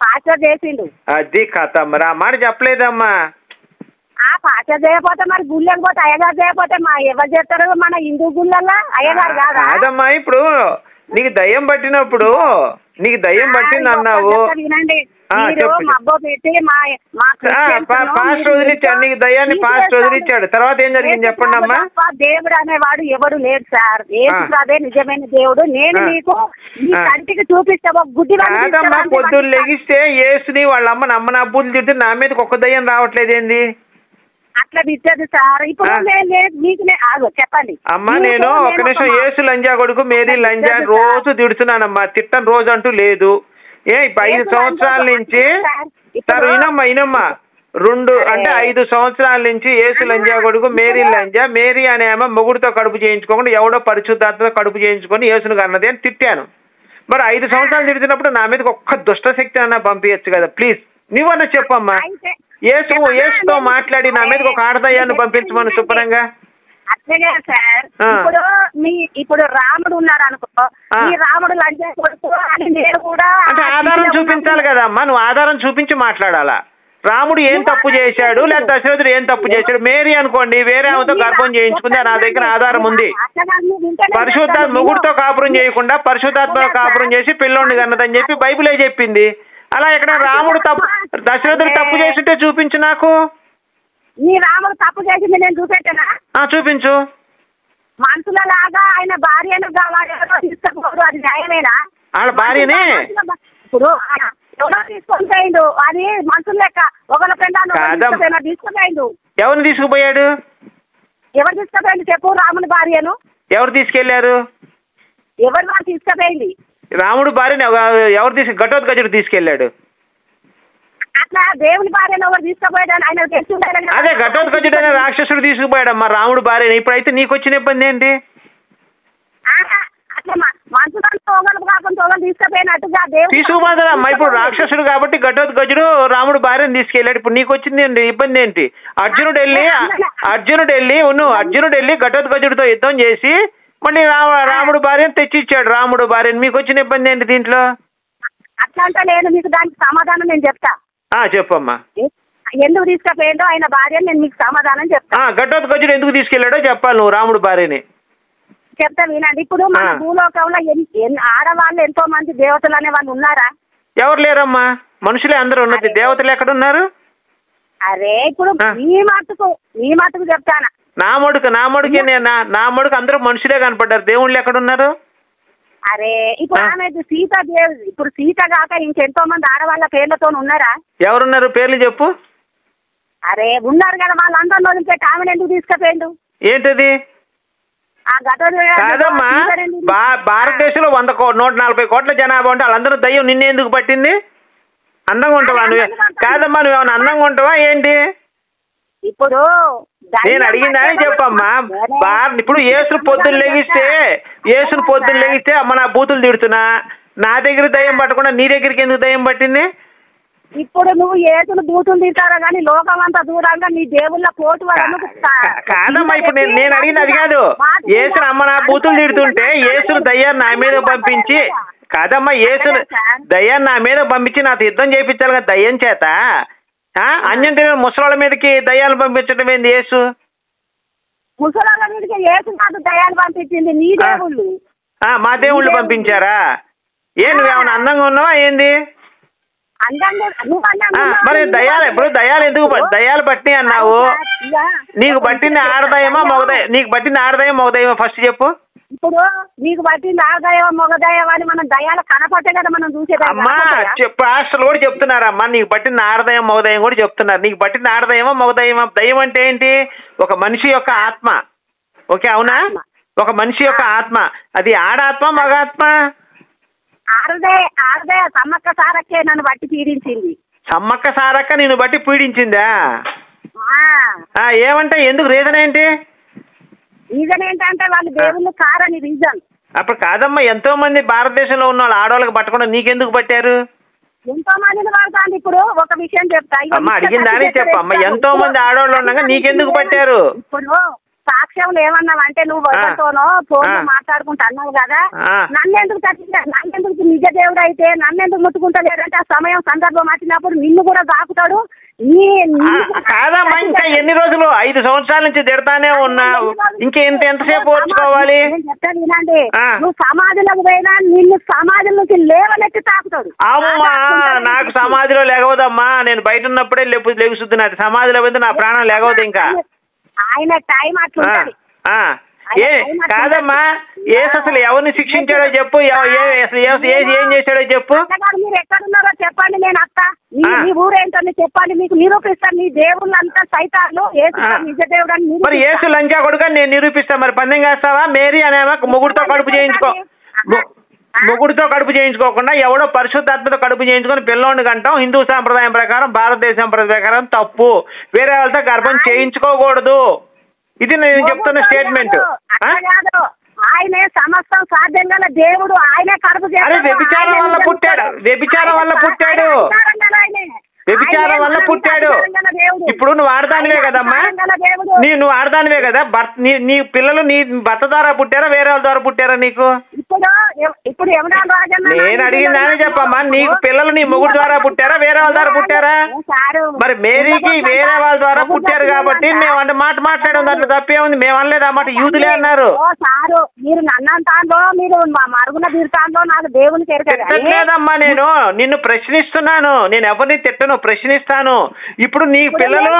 పాస్టర్ చేసిండు. అది కథ. మరి ఆ మాట చెప్పలేదమ్మా. పాస్టర్ చేయకపోతే మరి గుళ్ళకి పోతే అయ్యగారు చేయకపోతే ఎవరు చేస్తారు? మన హిందూ గుళ్ళల్లో అయ్యగారు కాదా? కాదమ్మా, ఇప్పుడు నీకు దయ్యం పట్టినప్పుడు, నీకు దయ్యం పట్టింది అన్నావు. వినండి, మీరు మబ్బో పెట్టి పాస్ట్ వదిలిచ్చాడు, నీకు దయ్యాన్ని పాస్ట్ వదిలిచ్చాడు. తర్వాత ఏం జరిగింది చెప్పండి అమ్మా. దేవుడు అనేవాడు ఎవడు లేడు సార్. ఏసుప్రభే నిజమైన దేవుడు. నేను మీకు మీ కంటికి చూపిస్తా గుడ్డి. పొద్దున్న లెగిస్తే యేసుని వాళ్ళ అమ్మ నమ్మని అబ్బులు తింటే నా మీదకి ఒక్క దయ్యం రావట్లేదు ఏంది? అట్లా తిట్టదు సార్. ఇప్పుడు మీకు చెప్పండి అమ్మా. నేను ఒక నిమిషం, యేసు లంజా కొడుకు మేరీ లంజా రోజు తిడుతున్నానమ్మా. తిట్టని రోజు అంటూ లేదు. 5 సంవత్సరాల నుంచి సార్ వినమ్మా 5 సంవత్సరాల నుంచి యేసు లంజా కొడుకు మేరీ లంజా, మేరీ అనే ఆమె మొగుడుతో కడుపు చేయించుకోకుండా ఎవడో పరిశుద్ధాత్మతో కడుపు చేయించుకొని యేసును కన్నది అని తిట్టాను. మరి 5 సంవత్సరాలు తిడుతున్నప్పుడు నా మీదకి ఒక్క దుష్ట శక్తి అన్నా పంపించచ్చు కదా ప్లీజ్. నువ్వన్నా చెప్పమ్మా. యేసుతో మాట్లాడి నా మీదకి ఒక ఆడదయ్యాన్ని పంపించమని శుభ్రంగా. అట్లనే సార్. ఇప్పుడు రాముడు ఉన్నాడు అనుకో, ఈ రాముడు లంజా కొడుకు అని నేను కూడా అంటే ఆధారం చూపించాలి కదా అమ్మా. నువ్వు ఆధారం చూపించి మాట్లాడాలా. రాముడు ఏం తప్పు చేశాడు లేదా దశరథుడు ఏం తప్పు చేశాడు? మేరీ అనుకోండి వేరే ఆమెతో గర్భం చేయించుకుంది, నా దగ్గర ఆధారం ఉంది. పరిశుద్ధాత్మ మొగుడుతో కాపురం చేయకుండా పరిశుద్ధాత్మతో కాపురం చేసి పిల్లోడిని కన్నదని చెప్పి బైబిలే చెప్పింది. అలా ఎక్కడ రాముడు తప్పు దశరథుడు తప్పు చేసింటే చూపించు నాకు. నీ రాముడు తప్పు చేసింది నేను చూపెట్టనా? చూపించు. మనుషులలాగా ఆయన భార్యను తీసుకోకూడదు, అది న్యాయమేనా? వాళ్ళ భార్యనే ఇప్పుడు ఎవరో తీసుకొని పోయిండు, అది మనుషులు లెక్క ఒకళ్ళ ఫ్రెండ్ తీసుకుపోయిండు. ఎవరిని తీసుకుపోయాడు? ఎవరు తీసుకుపోయిండు చెప్పు? రాముని భార్యను ఎవరు తీసుకెళ్లారు? ఎవరు వాళ్ళు తీసుకుపోయింది? రాముడు భార్యని ఎవరు ఘటోత్కచుడు తీసుకెళ్లాడు. అట్లా దేవుని భార్యను ఎవరు తీసుకుపోయాడు? ఆయన అదే ఘటోత్కచుడు అనే రాక్షసుడు తీసుకుపోయాడమ్మా రాముడు భార్యని. ఇప్పుడైతే నీకు వచ్చిన ఇబ్బంది ఏంటి? అట్లా మనుషులంతా ఒకరు కాకుండా ఒకరు తీసుకుపోయినట్టుగా తీసుకుపోతాడమ్మా. ఇప్పుడు రాక్షసుడు కాబట్టి ఘటోత్కచుడు రాముడు భార్యను తీసుకెళ్లాడు. ఇప్పుడు నీకు వచ్చింది ఏంటి ఇబ్బంది ఏంటి? అర్జునుడు వెళ్ళి ఘటోత్కచుడితో యుద్ధం చేసి మళ్ళీ రాముడు భార్యను తెచ్చిచ్చాడు. రాముడు భార్యను. మీకు వచ్చిన ఇబ్బంది ఏంటి దీంట్లో? అట్లా అంటే నేను మీకు దానికి సమాధానం నేను చెప్తా. చెప్పమ్మా. ఎందుకు తీసుకుపోయిండో ఆయన భార్యను నేను మీకు సమాధానం చెప్తా. ఘటోత్కచుడు ఎందుకు తీసుకెళ్లాడో చెప్పాలి నువ్వు రాముడు భార్యని. చెప్తా వినండి. ఇప్పుడు మన భూలోకంలో ఆడవాళ్ళు ఎంతో మంది దేవతలు అనే వాళ్ళు ఉన్నారా? ఎవరు లేరమ్మా, మనుషులే అందరూ ఉన్నది. దేవతలు ఎక్కడున్నారు? అరే ఇప్పుడు నీ మటుకు చెప్తానా? నా మడుకు అందరూ మనుషులే కనపడ్డారు. దేవుళ్ళు ఎక్కడున్నారు? అరే ఇప్పుడు ఆమె సీతాదేవి. ఇప్పుడు సీత కాక ఇంకెంతో మంది ఆడవాళ్ళ పేర్లతో ఉన్నారా? ఎవరున్నారు? పేర్లు చెప్పు. అరే ఉన్నారు కదా, వాళ్ళందరూ వదిలిపెట్టి ఆమెను ఎందుకు తీసుకుపోయిండు? ఏంటది? కాదమ్మా, భారతదేశంలో 140 కోట్ల జనాభా ఉంటే వాళ్ళందరూ దయ్యం నిన్నే ఎందుకు పట్టింది? అందంగా ఉంటావా నువ్వే? కాదమ్మా, నువ్వేమన్నా అందంగా ఉంటావా ఏంటి? ఇప్పుడు నేను అడిగిందని చెప్పమ్మా. ఇప్పుడు యేసును పొద్దున్న లెగిస్తే అమ్మ నా బూతులు తిడుతున్నా, నా దగ్గర దయ్యం పట్టకుండా నీ దగ్గరికి ఎందుకు దయ్యం పట్టింది? ఇప్పుడు నువ్వు యేసును బూతులు తీస్తారా కానీ లోకం అంతా దూరంగా నీ దేవుళ్ళ కోటు కాదమ్మా. ఇప్పుడు నేను అడిగింది అది కాదు. యేసును అమ్మ నా బూతులు తిడుతుంటే యేసును దయ్యాన్ని నా మీద పంపించి కాదమ్మా, యేసును దయ్యాన్ని నా మీద పంపించి నాతో యుద్ధం చేయించాలి కదా దయ్యం చేత. అన్యంటే ముసలాళ్ళ మీదకి దయ్యాలు పంపించడం ఏంది? యేసు ముసలాళ్ళ మీదకి యేసు కాదు దయ్యాలు పంపించింది నీ దేవుళ్ళు. మా దేవుళ్ళు పంపించారా? నువ్వేమన్నా అందంగా ఉన్నావా ఏంది? మరి ఇప్పుడు దయ్యాలు ఎందుకు దయ్యాలు పట్టి అన్నావు? నీకు పట్టింది ఆడదయమా మగదయం? నీకు పట్టింది ఆడదయం మగదయమా ఫస్ట్ చెప్పు. ఇప్పుడు నీకు పట్టింది ఆడదయం మగదయం అని మనం దయ్యాలు కనపట్టే కదా మనం చూసేది. అమ్మా పాస్టర్లు కూడా చెప్తున్నారమ్మా, నీకు పట్టింది ఆడదయం మగదయం కూడా చెప్తున్నారు. నీకు పట్టింది ఆడదయమా మగదయమా? దయ్యం అంటే ఏంటి? ఒక మనిషి యొక్క ఆత్మ. ఓకే అవునా? ఒక మనిషి యొక్క ఆత్మ. అది ఆడాత్మ మగాత్మ? ఆడదే సమ్మక్క సారక్కే నన్ను బట్టి పీడించింది. సమ్మక్క సారక్క నిన్ను బట్టి పీడించిందా? ఏమంటే ఎందుకు? రీజన్ ఏంటి? రీజన్ ఏంటంటే వాళ్ళు దేవుళ్ళు కారని రీజన్. అప్పుడు కాదమ్మా, ఎంతో మంది భారతదేశంలో ఉన్న వాళ్ళు ఆడవాళ్ళకి పట్టకుండా నీకెందుకు పట్టారు? ఎంతో మందిని పడతాంది. ఇప్పుడు ఒక విషయం చెప్తా. అమ్మా అడిగిందాని చెప్పమ్మా. ఎంతో మంది ఆడవాళ్ళు ఉండగా నీకెందుకు పట్టారు? ఇప్పుడు సాక్ష్యం ఏమన్నావంటే నువ్వు వద్దతోనో ఫోన్ మాట్లాడుకుంటా అన్నావు కదా, నన్నెందుకు నిజ దేవుడు అయితే నన్నెందుకు ముట్టుకుంటలేదంటే ఆ సమయం సందర్భం వచ్చినప్పుడు నిన్ను కూడా దాకుతాడు. కాదమ్మా, ఇంకా ఎన్ని రోజులు? 5 సంవత్సరాల నుంచి తిడతానే ఉన్నా, ఇంకా ఎంతసేపు ఓర్చుకోవాలి? వినండి, నువ్వు సమాధిలోకి పోయినా నిన్ను సమాధిలోకి లేవనెత్తి తాకుతాడు. అమ్మా, నాకు సమాధిలో లేగవదమ్మా, నేను బయట ఉన్నప్పుడే లెగుస్తుంది. నాకు సమాధిలో పోతే నా ప్రాణం లేగవద్దు. ఇంకా ఆయన టైం అట్లా కాదమ్మా, ఏసు అసలు ఎవరిని శిక్షించాడో చెప్పు, ఏం చేశాడో చెప్పు. మీరు ఎక్కడున్నారో చెప్పండి, నేను అత్త మీ ఊరేంటో చెప్పండి, మీకు నిరూపిస్తాను. మీ దేవుళ్ళు అంతా సైతాలు, నిజ దేవుడు అని. మరి ఏసు లంచా కొడుకు నేను నిరూపిస్తాను. మరి పందెం చేస్తావా? మేరీ అనేవా మొగుడితో కడుపు చేయించుకోకుండా ఎవడో పరిశుద్ధాత్మతో కడుపు చేయించుకొని పిల్లోని కంటాం హిందూ సాంప్రదాయం ప్రకారం, భారతదేశ సంప్రదాయం ప్రకారం తప్పు. వేరే వాళ్ళతో గర్భం చేయించుకోకూడదు. ఇది నేను చెప్తున్న స్టేట్మెంట్. ఆయనే సమస్తం సాధ్యం గల దేవుడు, ఆయనే కడుపు వ్యభిచారం వల్ల పుట్టాడు. ఇప్పుడు నువ్వు ఆడదానివే కదమ్మా, నువ్వు ఆడదానివే కదా. నీ పిల్లలు నీ భర్త ద్వారా పుట్టారా వేరే వాళ్ళ ద్వారా పుట్టారా? నీకు నేను అడిగిందానే చెప్పమ్మా, నీకు పిల్లలు నీ మొగుడు ద్వారా పుట్టారా వేరే వాళ్ళ ద్వారా పుట్టారా? మరి మేరీకి వేరే వాళ్ళ ద్వారా పుట్టారు కాబట్టి మేము అంటే మాట మాట్లాడడం దాంట్లో తప్పే ఉంది. మేము అనలేదు అన్నమాట, యూదులే అన్నారు. లేదమ్మా, నేను నిన్ను ప్రశ్నిస్తున్నాను, నేను ఎవరిని తిట్టను, ప్రశ్నిస్తాను. ఇప్పుడు నీ పిల్లలు,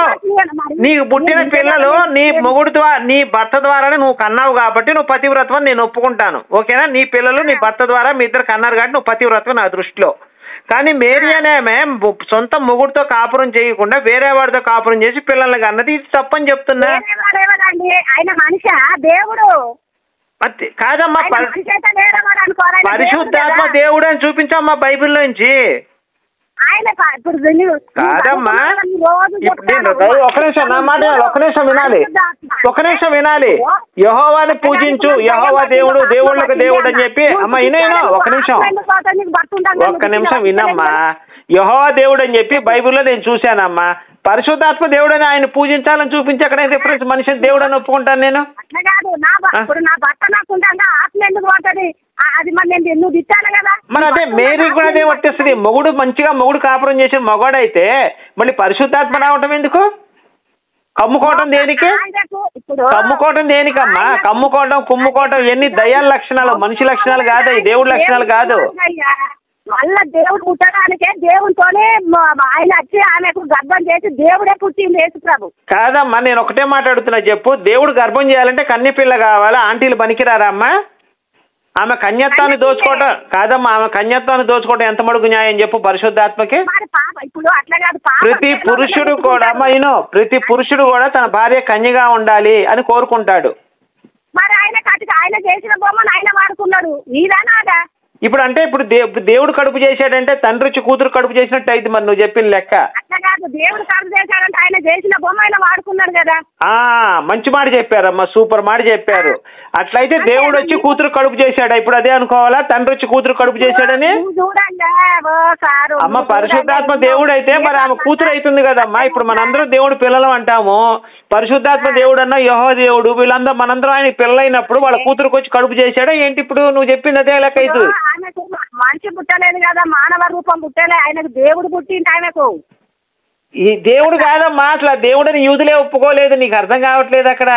నీకు పుట్టిన పిల్లలు నీ మొగుడు ద్వారా, నీ భర్త ద్వారానే నువ్వు కన్నావు కాబట్టి నువ్వు పతివ్రతం నేను ఒప్పుకుంటాను. ఓకేనా? నీ పిల్లలు నీ భర్త ద్వారా మీ ఇద్దరు కన్నారు కాబట్టి నువ్వు పతివ్రతం నా దృష్టిలో. కానీ మేరీ అనే సొంత మొగుడితో కాపురం చేయకుండా వేరే వాడితో కాపురం చేసి పిల్లల్ని కన్నది, ఇది తప్పని చెప్తున్నా. కాదమ్మా, పరిశుద్ధాత్మ దేవుడు అని చూపించమ్మా బైబిల్ నుంచి. కాదమ్మా, ఒక నిమిషం వినాలి. యెహోవాని పూజించు, యెహోవా దేవుడు, దేవుళ్ళకు దేవుడు అని చెప్పి. అమ్మ వినేను, ఒక నిమిషం వినమ్మా. యెహోవా దేవుడు అని చెప్పి బైబిల్లో నేను చూశానమ్మా. పరిశుద్ధాత్మ దేవుడు అని ఆయన పూజించాలని చూపించి అక్కడ రిఫరెన్స్ మనిషిని దేవుడు అని ఒప్పుకుంటాను నేను. మరి అదే మేరీ కూడా అదే వర్తిస్తుంది. మొగుడు మంచిగా కాపురం చేసే మగవాడైతే మళ్ళీ పరిశుద్ధాత్మ రావటం ఎందుకు? కమ్ముకోవటం దేనికి? దేనికమ్మా? కుమ్ముకోవటం ఎన్ని దయ్యాల లక్షణాలు, మనిషి లక్షణాలు కాదు, దేవుడి లక్షణాలు కాదు. మళ్ళా దేవుడు పుట్టడానికే దేవునితోనే ఆయన వచ్చి ఆమెకు గర్భం చేసి దేవుడే పుట్టింది యేసు ప్రభు. కాదమ్మా, నేను ఒకటే మాట్లాడుతున్నా చెప్పు. దేవుడు గర్భం చేయాలంటే కన్య పిల్ల కావాలా? ఆంటీలు పనికిరారా అమ్మా? ఆమె కన్యత్వాన్ని దోచుకోవటం కాదమ్మా, ఆమె కన్యత్వాన్ని దోచుకోవటం ఎంత మడుగు న్యాయం చెప్పు పరిశుద్ధాత్మకి? ప్రతి పురుషుడు కూడా అమ్మాయిను, ప్రతి పురుషుడు కూడా తన భార్య కన్యగా ఉండాలి అని కోరుకుంటాడు. మరి ఆయన చేసిన బొమ్మను ఆయన వాడుకున్నాడు, నీదానాదా? ఇప్పుడు అంటే ఇప్పుడు దేవుడు కడుపు చేశాడంటే తండ్రి వచ్చి కూతురు కడుపు చేసినట్టు అయితే మరి నువ్వు చెప్పిన లెక్క. దేవుడు కడుపు చేశాడంటే ఆయన చేసిన బొమ్మ ఆయన వాడుకున్నాడు కదా. మంచి మాట చెప్పారమ్మా, సూపర్ మాట చెప్పారు. అట్లయితే దేవుడు వచ్చి కూతురు కడుపు చేశాడా? ఇప్పుడు అదే అనుకోవాలా, తండ్రి వచ్చి కూతురు కడుపు చేశాడని? అమ్మ, పరిశుద్ధాత్మ దేవుడు అయితే మరి ఆమె కూతురు అవుతుంది కదమ్మా. ఇప్పుడు మనందరం దేవుడు పిల్లలు అంటాము. పరిశుద్ధాత్మ దేవుడు అన్న యెహోవా దేవుడు, వీళ్ళందరూ మనందరం ఆయన పిల్లలైనప్పుడు వాళ్ళ కూతురుకు వచ్చి కడుపు చేశాడా ఏంటి? ఇప్పుడు నువ్వు చెప్పింది అదే లెక్క అవుతుంది. మనిషి పుట్టలేదు కదా, మానవ రూపం పుట్టలే, ఆయనకు దేవుడు పుట్టింది. ఆయనకు ఈ దేవుడు కాదమ్మా, అసలు దేవుడిని యూదులే ఒప్పుకోలేదు. నీకు అర్థం కావట్లేదు అక్కడ.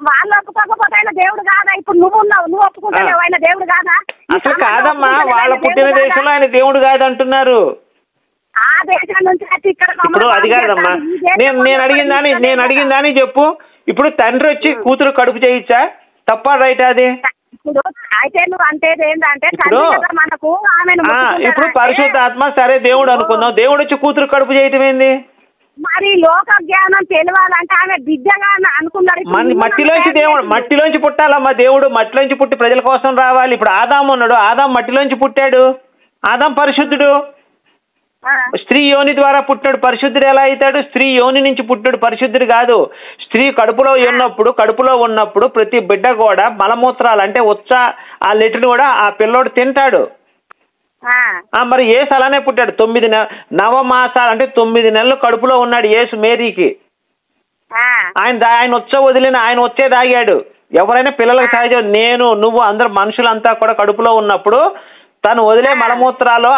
వాళ్ళు ఒప్పుకోకపోతే ఆయన దేవుడు కాదా? ఇప్పుడు నువ్వు ఉన్నావు, నువ్వు ఒప్పుకుంటావు ఆయన దేవుడు కాదా? అసలు కాదమ్మా, వాళ్ళ పుట్టిన దేశంలో ఆయన దేవుడు కాదంటున్నారు. ఆ దేశం నుంచి ఇప్పుడు అది కాదమ్మా, నేను అడిగిందాని చెప్పు. ఇప్పుడు తండ్రి వచ్చి కూతురు కడుపు చేయొచ్చా? తప్ప రైట్ అది? ఇప్పుడు పరిశుద్ధాత్మ సరే దేవుడు అనుకుందాం, దేవుడు వచ్చి కూతురు కడుపు చేయటం ఏంది? మరి లోక జ్ఞానం తెలియాలంటే ఆమె బిడ్డగా అనుకున్నారు. మట్టిలోంచి పుట్టాలమ్మా దేవుడు. మట్టిలోంచి పుట్టి ప్రజల కోసం రావాలి. ఇప్పుడు ఆదాము ఉన్నాడు, ఆదాం మట్టిలోంచి పుట్టాడు. ఆదాం పరిశుద్ధుడు. స్త్రీ యోని ద్వారా పుట్టాడు, పరిశుద్ధుడు ఎలా అవుతాడు? స్త్రీ యోని నుంచి పుట్టాడు, పరిశుద్ధుడు కాదు. స్త్రీ కడుపులో ఉన్నప్పుడు ప్రతి బిడ్డ కూడా మలమూత్రాలు అంటే ఆ లెటర్ని కూడా ఆ పిల్లోడు తింటాడు. మరి యేసు అలానే పుట్టాడు. 9 నవమాసాలు అంటే 9 నెలలు కడుపులో ఉన్నాడు యేసు మేరీకి. ఆయన వదిలిన ఆయన వచ్చే తాగాడు. ఎవరైనా పిల్లలకు సహజం. నేను నువ్వు అందరు మనుషులంతా కూడా కడుపులో ఉన్నప్పుడు తను వదిలే మలమూత్రాలు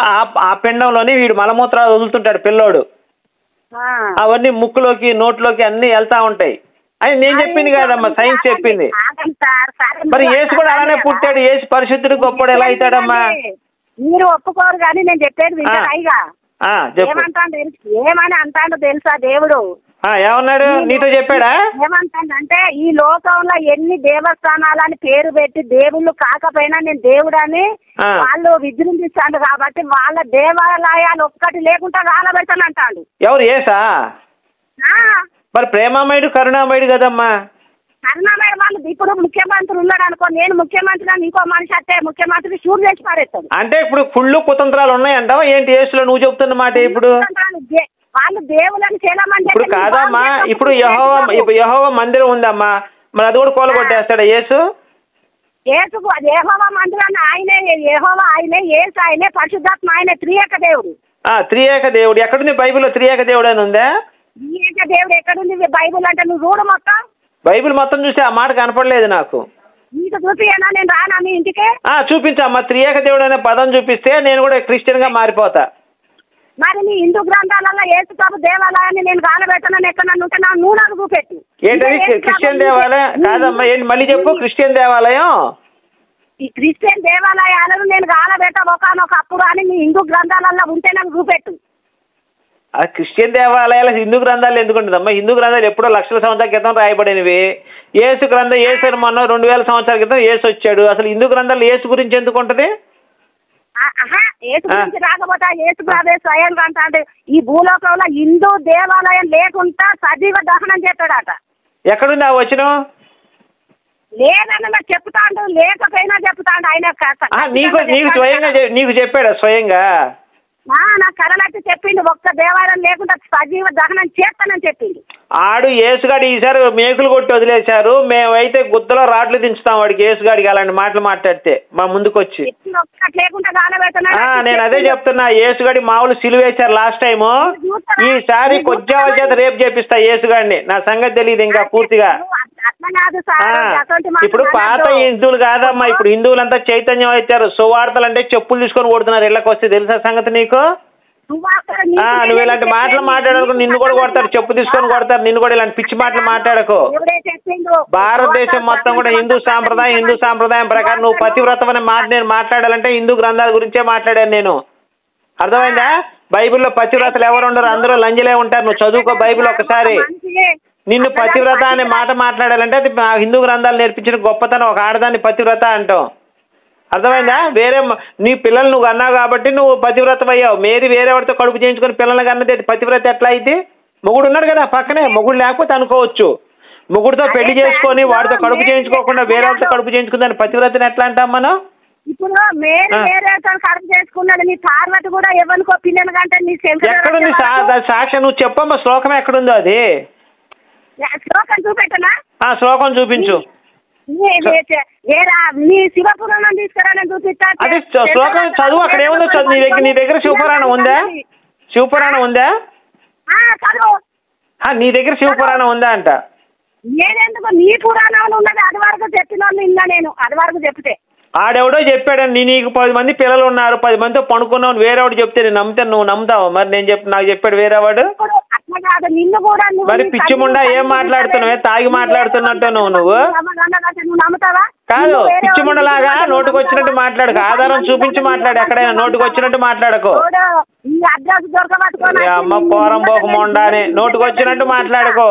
ఆ పిండంలోని వీడు మలమూత్రాలు వదులుతుంటాడు పిల్లోడు. అవన్నీ ముక్కులోకి నోట్లోకి అన్ని వెళ్తా ఉంటాయి అని నేను చెప్పింది కాదమ్మా, సైన్స్ చెప్పింది. మరి యేసు కూడా అలానే పుట్టాడు. యేసు పరిశుద్ధుడు గొప్పడు ఎలా అవుతాడమ్మా? మీరు ఒప్పుకోరు కానీ నేను చెప్పేది ఏమని అంటాడు తెలుసా దేవుడు? ఏమన్నాడు? నీతో చెప్పాడా? ఏమంటాడంటే ఈ లోకంలో ఎన్ని దేవస్థానాలని పేరు పెట్టి దేవుళ్ళు కాకపోయినా నేను దేవుడని వాళ్ళు విజృంభిస్తాడు కాబట్టి వాళ్ళ దేవాలయాలు ఒక్కటి లేకుండా కాలబెడతానంటాడు. ఎవరు? యేసా? మరి ప్రేమమయుడు కరుణామయుడు కదమ్మా. కరుణామయుడు వాళ్ళు ఇప్పుడు ముఖ్యమంత్రి ఉన్నాడు అనుకో, నేను ముఖ్యమంత్రి అని ఇంకో మనిషి అంటే ముఖ్యమంత్రి షూర్ చేసి పారేస్తాడు. అంటే ఇప్పుడు ఫుల్ కుతంత్రాలు ఉన్నాయంటావా ఏంటి యేసులో? నువ్వు చెప్తున్న మాట ఇప్పుడు వాళ్ళు దేవుళ్ళని చేయమంటే ఇప్పుడు కాదమ్మా. ఇప్పుడు యెహోవా మందిరం ఉందమ్మా, మరి అది కూడా కూలగొట్టేస్తాడా యేసు? యెహోవా మందిరాన్ని ఆయనే, యెహోవా ఆయనే, యేసు ఆయనే, పరిశుద్ధాత్మ ఆయనే, త్రియేక దేవుడు. త్రియేక దేవుడు ఎక్కడుంది బైబిల్లో? త్రియేక దేవుడు అని ఉందా? త్రియేక దేవుడు ఎక్కడుంది బైబిల్ అంటే? నువ్వు చూడు మొత్తం బైబిల్ మొత్తం చూస్తే ఆ మాట కనపడలేదు నాకు. నీకు చూపియనా? నేను రానా మీ ఇంటికి? చూపించమ్మా. త్రియేక దేవుడు అనే పదం చూపిస్తే నేను కూడా క్రిస్టియన్ గా మారిపోతా. మరి నీ హిందూ గ్రంథాలలో యేసు ప్రభు దేవాలయాన్ని నేను గాలబెట్టనని ఎక్కడ ఉంటే నా నువ్వు నాకు చూపెట్టు. ఏంటది క్రిస్టియన్ దేవాలయం? కాదమ్మా, ఏంటి మళ్ళీ చెప్పు. క్రిస్టియన్ దేవాలయం, ఈ క్రిస్టియన్ దేవాలయాలను నేను గాలబెట్టబోకానొకప్పుడు అని నీ హిందూ గ్రంథాలలో ఉంటే నాకు చూపెట్టు. ఆ క్రిస్టియన్ దేవాలయాలు హిందూ గ్రంథాలు ఎందుకుంటుందమ్మా? హిందూ గ్రంథాలు ఎప్పుడో లక్షల సంవత్సరాల క్రితం రాయబడినవి. యేసు గ్రంథం యేసు మొన్న 2000 సంవత్సరాల క్రితం యేసు వచ్చాడు. అసలు హిందూ గ్రంథాలు యేసు గురించి ఎందుకు ఉంటుంది? యేసు గురించి రాకపోతే యేసు ప్రభే స్వయంగా అంటే ఈ భూలోకంలో హిందూ దేవాలయం లేకుండా సజీవ దహనం చేస్తాడట. ఎక్కడుంది ఆ వచనం? లేదని నాకు చెప్తాడు, లేకపోయినా చెప్తాడు ఆయన. నీకు స్వయంగా నీకు చెప్పాడా స్వయంగా? నా కరలట్టి చెప్పిండు, ఒక్క దేవాలయం లేకుండా సజీవ దహనం చేస్తానని చెప్పిండు. ఆడు యేసుగాడు ఈసారి మేకులు కొట్టి వదిలేశారు, మేమైతే గుద్దలో రాట్లు దించుతాం వాడికి. యేసుగాడికి అలాంటి మాటలు మాట్లాడితే మా ముందుకు వచ్చి నేను అదే చెప్తున్నా. యేసుగాడి మామూలు సిలువేశారు లాస్ట్ టైం. ఈసారి కొద్దిగా చేత రేపు చేపిస్తా యేసుగాడిని. నా సంగతి తెలియదు ఇంకా పూర్తిగా. ఇప్పుడు పాత హిందువులు కాదమ్మా, ఇప్పుడు హిందువులంతా చైతన్యం అవుతారు. సువార్తలు అంటే చెప్పులు తీసుకొని కొడుతున్నారు ఇళ్ళకి వస్తే. తెలుసా సంగతి నీకు? నువ్వు ఇలాంటి మాటలు మాట్లాడకు, నిన్ను కూడా కొడతారు. చెప్పు తీసుకొని కొడతారు నిన్ను కూడా. ఇలాంటి పిచ్చి మాటలు మాట్లాడకు. భారతదేశం మొత్తం కూడా హిందూ సాంప్రదాయం ప్రకారం నువ్వు పతివ్రతం అనే మాట నేను మాట్లాడాలంటే హిందూ గ్రంథాల గురించే మాట్లాడాను నేను. అర్థమైందా? బైబిల్లో పతివ్రతలు ఎవరు ఉండరు, అందరూ లంజలే ఉంటారు. నువ్వు చదువుకో బైబిల్ ఒకసారి. నిన్ను పతివ్రత అనే మాట మాట్లాడాలంటే అది హిందూ గ్రంథాలు నేర్పించిన గొప్పతనం. ఒక ఆడదాన్ని పతివ్రత అంటాం. అర్థమైందా? వేరే నీ పిల్లలు నువ్వు అన్నావు కాబట్టి నువ్వు పతివ్రతం అయ్యావు. మేరీ వేరేవాడితో కడుపు చేయించుకొని పిల్లలకి అన్నది పతివ్రత ఎట్లా అయితే? మొగుడు ఉన్నాడు కదా పక్కనే, మొగుడు లేకపోతే అనుకోవచ్చు. మొగుడుతో పెళ్లి చేసుకొని వాడితో కడుపు చేయించుకోకుండా వేరేవాడితో కడుపు చేయించుకుందని పతివ్రతని ఎట్లా అంటాం మనం? ఇప్పుడు కడుపు చేసుకున్నాడు నీ పార్వతి కూడా ఎవరికో పిల్లలు కంటే నీ ఎక్కడుంది సాక్ష్యం? నువ్వు చెప్పమ్మా, శ్లోకం ఎక్కడుందో అది. శ్లోకం చూపెట్టనా? శ్లోకం చూపించు. శివపురాణం తీసుకురాని చూపిస్తా. అది శ్లోకం చదువు. అక్కడ ఏముందో చదువు. నీ దగ్గర శివపురాణం ఉందా? శివపురాణం ఉందా? నీ దగ్గర శివపురాణం ఉందా అంట. నేనెందుకు నీ పురాణాలు ఉన్నది అది వరకు చెప్పిన వాళ్ళు ఇంకా నేను అది వరకు చెప్తే ఆడెవడో చెప్పాడండి. నీకు 10 మంది పిల్లలు ఉన్నారు, 10 మందితో పడుకున్నావు. వేరేవాడు చెప్తే నేను నమ్ముతాను, నువ్వు నమ్ముతావు? మరి నేను నాకు చెప్పాడు వేరేవాడు. మరి పిచ్చిముండా ఏం మాట్లాడుతున్నావే? తాగి మాట్లాడుతున్నట్టు నువ్వు కాదు. పిచ్చిముండలాగా నోటుకు వచ్చినట్టు మాట్లాడకు. ఆధారం చూపించి మాట్లాడు. ఎక్కడైనా నోటుకు వచ్చినట్టు మాట్లాడకు. అమ్మ పోరం పోక మొండా అని నోటుకు వచ్చినట్టు మాట్లాడుకో.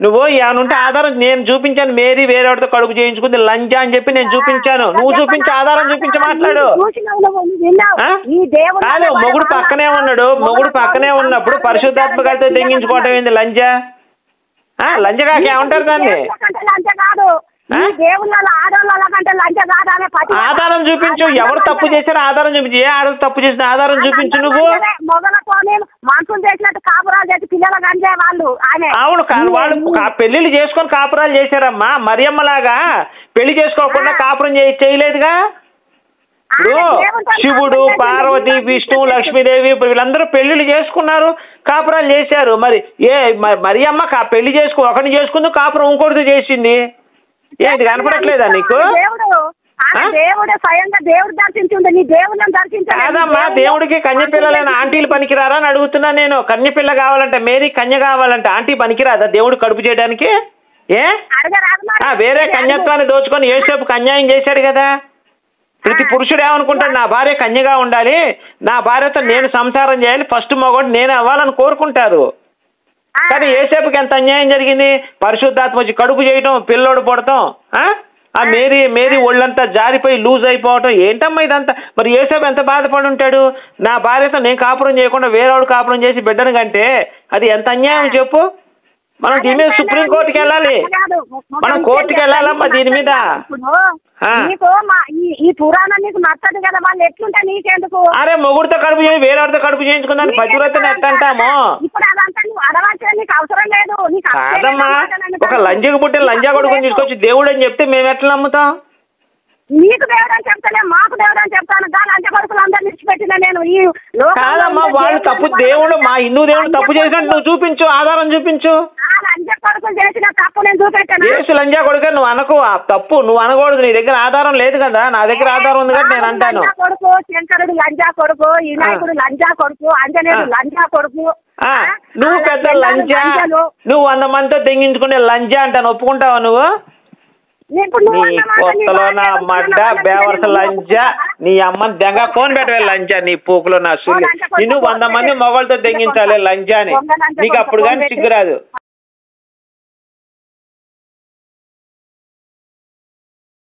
నువ్వు ఏమనుంటే ఆధారం నేను చూపించాను. మేరీ వేరేవాడితో కడుపు చేయించుకుంది లంజా అని చెప్పి నేను చూపించాను. నువ్వు చూపించి ఆధారం చూపించి మాట్లాడు. కాదు, మొగుడు పక్కనే ఉన్నాడు. మొగుడు పక్కనే ఉన్నప్పుడు పరిశుద్ధాత్మ గారితో దెంగించుకోవటం ఏంది లంజా? లంజగా ఏమంటారు దాన్ని? ఆధారం చూపించు. ఎవరు తప్పు చేశారో ఆధారం చూపించు. ఏ ఆడ తప్పు చేసిన ఆధారం చూపించు. నువ్వు అవును, వాళ్ళు పెళ్లిళ్ళు చేసుకొని కాపురాలు చేశారమ్మా. మరియమ్మలాగా పెళ్లి చేసుకోకుండా కాపురం చేయలేదుగా. ఇప్పుడు శివుడు, పార్వతి, విష్ణు, లక్ష్మీదేవి వీళ్ళందరూ పెళ్లిళ్ళు చేసుకున్నారు. కాపురాలు చేశారు. మరి మరి అమ్మ పెళ్లి ఒకరిని చేసుకుంది, కాపురం ఇంకోటితో చేసింది. ఏంటి కనపడట్లేదా నీకు? దేవుడు స్వయంగా దేవుడు దర్శించింది, నీ దేవుళ్ళని దర్శించాలి. కాదమ్మా, దేవుడికి కన్య పిల్లలైన ఆంటీలు పనికిరారా అని అడుగుతున్నా నేను. కన్య పిల్ల కావాలంటే, మేరీ కన్య కావాలంటే ఆంటీ పనికిరాదా దేవుడు కడుపు చేయడానికి? వేరే కన్యత్వాన్ని దోచుకొని యేసేపుకు అన్యాయం చేశాడు కదా. ప్రతి పురుషుడు ఏమనుకుంటాడు, నా భార్య కన్యగా ఉండాలి, నా భార్యతో నేను సంసారం చేయాలి, ఫస్ట్ మగవాడు నేను అవ్వాలని కోరుకుంటారు. కానీ యేసేపుకి ఎంత అన్యాయం జరిగింది? పరిశుద్ధాత్మ వచ్చి కడుపు చేయటం, పిల్లోడు పుడటం, ఆ మేరీ ఒళ్ళంతా జారిపోయి లూజ్ అయిపోవటం, ఏంటమ్మా ఇదంతా? మరి యేసేపు ఎంత బాధపడి ఉంటాడు? నా భార్యతో నేను కాపురం చేయకుండా వేరేవాడు కాపురం చేసి బిడ్డను కంటే అది ఎంత అన్యాయం చెప్పు. మనం దీని మీద సుప్రీంకోర్టుకి వెళ్ళాలి, మనం కోర్టుకి వెళ్ళాలమ్మా దీని మీద. ఈ పురాణం నీకు నచ్చదు కదా, వాళ్ళు ఎట్లుంటే నీకెందుకు? అరే మొగుడితో కడుపు చేసి వేరేవాడితో కడుపు చేయించుకున్నాను పతివ్రతను ఎట్టంటాము? ఇప్పుడు అదంతా నువ్వు అడవాల్సిన నీకు అవసరం లేదు. కాదమ్మా, ఒక లంజకు పుట్టిన లంజా కొడుకుని తీసుకొచ్చి దేవుడు అని చెప్తే మేము ఎట్లా నమ్ముతాం? నీకు దేవుడు అని చెప్తానే, మాకు దేవుడు అని చెప్తాను. లంజ కొడుకులు అందరు నిలిచిపెట్టిన నేను. కాదమ్మా, వాళ్ళు తప్పు, దేవుడు మా హిందూ దేవుడు తప్పు చేసినట్టు నువ్వు చూపించు, ఆధారం చూపించు. లంజా కొడుకులు చేసిన తప్పు నేను చూపెట్టాను. యేసు లంజా కొడుకు నువ్వు అనకు, తప్పు నువ్వు అనకూడదు. నీ దగ్గర ఆధారం లేదు కదా, నా దగ్గర ఆధారం ఉంది కదా నేను అంటాను. కొడుకు శంకరుడు లంజా కొడుకు, వినాయకుడు లంజా కొడుకు, ఆంజనేయుడు లంజా కొడుకు. నువ్వు పెద్ద లంజా, నువ్వు 100 మందితో తెంగించుకునే లంజా అంటాను, ఒప్పుకుంటావా నువ్వు? నీ కొత్తలో నా మడ్డ బేవర్స లంజా, నీ అమ్మని దెంగ ఫోన్ పెట్టవే లంజా, నీ పూకులో నా సుల్లి. నిన్ను 100 మంది మొగలతో తెంగించాలి లంజా అని, నీకు అప్పుడు కానీ సిగ్గురాదు.